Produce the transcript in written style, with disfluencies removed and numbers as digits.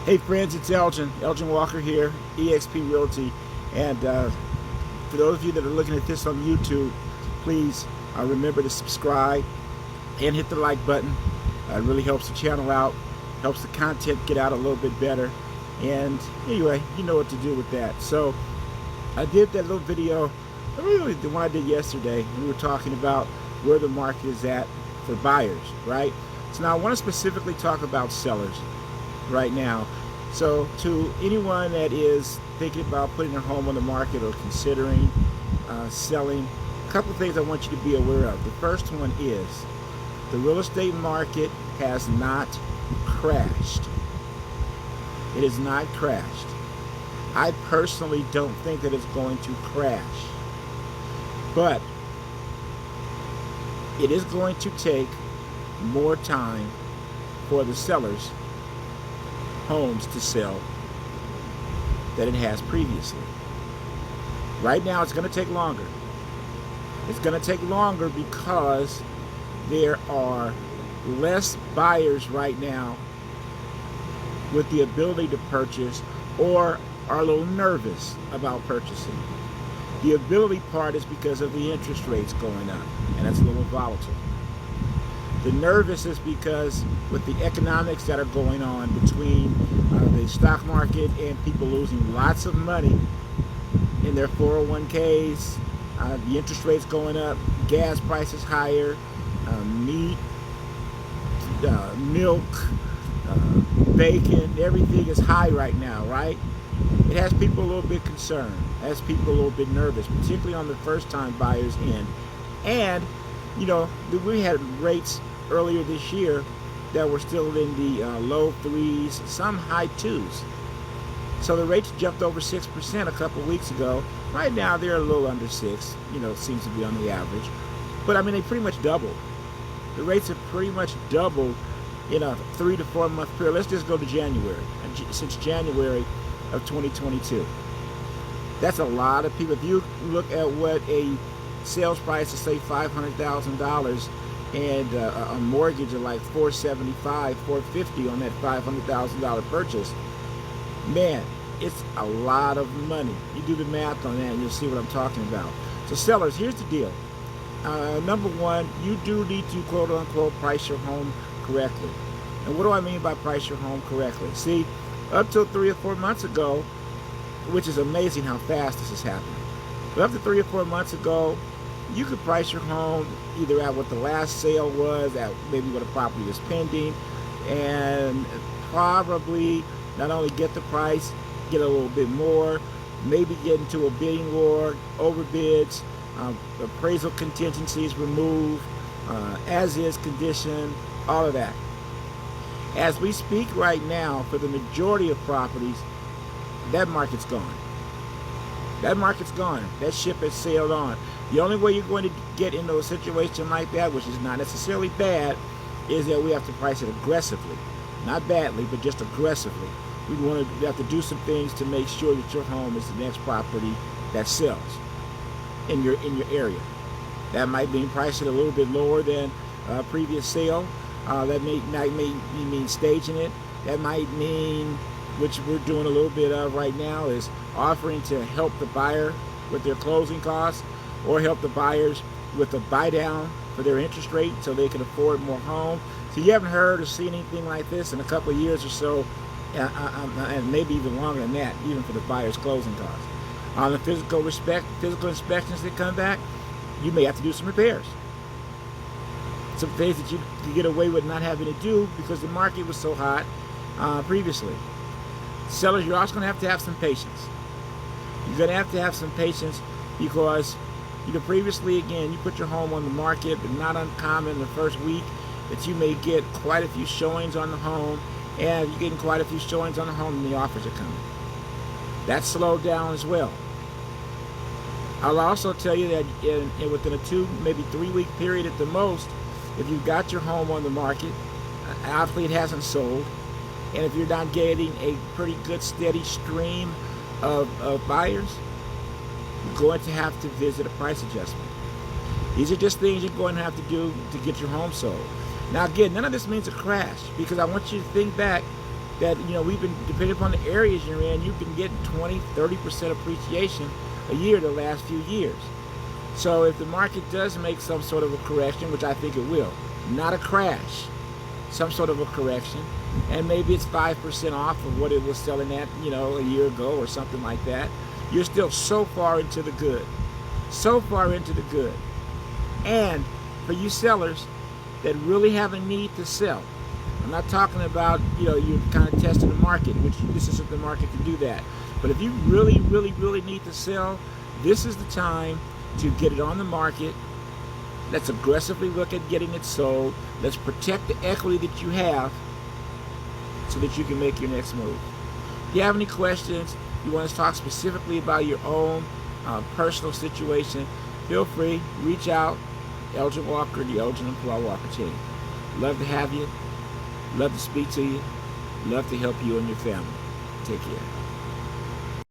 Hey friends, it's Elgin Walker here, eXp Realty. And for those of you that are looking at this on YouTube, please remember to subscribe and hit the like button. It really helps the channel out, helps the content get out a little bit better. And anyway, you know what to do with that. So I did that little video, really the one I did yesterday. We were talking about where the market is at for buyers, right? So now I want to specifically talk about sellers right now. So to anyone that is thinking about putting their home on the market or considering selling, a couple of things I want you to be aware of. The first one is the real estate market has not crashed. It has not crashed. I personally don't think that it's going to crash, but it is going to take more time for the sellers' homes to sell than it has previously. Right now it's going to take longer. It's going to take longer because there are less buyers right now with the ability to purchase or are a little nervous about purchasing. The ability part is because of the interest rates going up, and that's a little volatile. The nervous is because with the economics that are going on between the stock market and people losing lots of money in their 401ks, the interest rates going up, gas prices higher, meat, milk, bacon, everything is high right now, right? It has people a little bit concerned, it has people a little bit nervous, particularly on the first time buyers end. And you know, we had rates earlier this year that were still in the low threes, some high twos. So the rates jumped over 6% a couple of weeks ago. Right now they're a little under 6, you know, it seems to be on the average. But I mean, they pretty much doubled. The rates have pretty much doubled in a 3 to 4 month period. Let's just go to January, since January of 2022. That's a lot of people. If you look at what a sales price is, say $500,000, and a mortgage of like $475, $450 on that $500,000 purchase, man, it's a lot of money. You do the math on that and you'll see what I'm talking about. So sellers, here's the deal. Number one, you do need to quote unquote price your home correctly. And what do I mean by price your home correctly? See, up till 3 or 4 months ago, which is amazing how fast this is happening, but up to 3 or 4 months ago, you could price your home either at what the last sale was, at maybe what a property was pending, and probably not only get the price, get a little bit more, maybe get into a bidding war, overbids, appraisal contingencies removed, as-is condition, all of that. As we speak right now, for the majority of properties, that market's gone. That market's gone. That ship has sailed on. The only way you're going to get into a situation like that, which is not necessarily bad, is that we have to price it aggressively. Not badly, but just aggressively. We have to do some things to make sure that your home is the next property that sells in your area. That might mean pricing it a little bit lower than a previous sale. That may mean staging it. That might mean, which we're doing a little bit of right now, is offering to help the buyer with their closing costs, or help the buyers with a buy down for their interest rate so they can afford more home. So you haven't heard or seen anything like this in a couple of years or so, and maybe even longer than that, even for the buyer's closing costs. On the physical inspections that come back, you may have to do some repairs. Some things that you could get away with not having to do because the market was so hot previously. Sellers, you're also going to have some patience. You're going to have some patience because, you know, previously, again, you put your home on the market, but not uncommon in the first week that you may get quite a few showings on the home, and you're getting quite a few showings on the home and the offers are coming. That's slowed down as well. I'll also tell you that within a 2, maybe 3 week period at the most, if you've got your home on the market, obviously it hasn't sold, and if you're not getting a pretty good steady stream of buyers, you're going to have to visit a price adjustment. These are just things you're going to have to do to get your home sold. Now again, none of this means a crash, because I want you to think back that, you know, we've been, depending upon the areas you're in, you've been getting 20-30% appreciation a year the last few years. So if the market does make some sort of a correction, which I think it will, not a crash, some sort of a correction, and maybe it's 5% off of what it was selling at, you know, a year ago or something like that, you're still so far into the good. So far into the good. And for you sellers that really have a need to sell, I'm not talking about, you know, you're kind of testing the market, which this isn't the market to do that. But if you really, really, really need to sell, this is the time to get it on the market. Let's aggressively look at getting it sold. Let's protect the equity that you have so that you can make your next move. If you have any questions, you want to talk specifically about your own personal situation, feel free, reach out. Elgin Walker, the Elgin Employer Walker team. Love to have you. Love to speak to you. Love to help you and your family. Take care.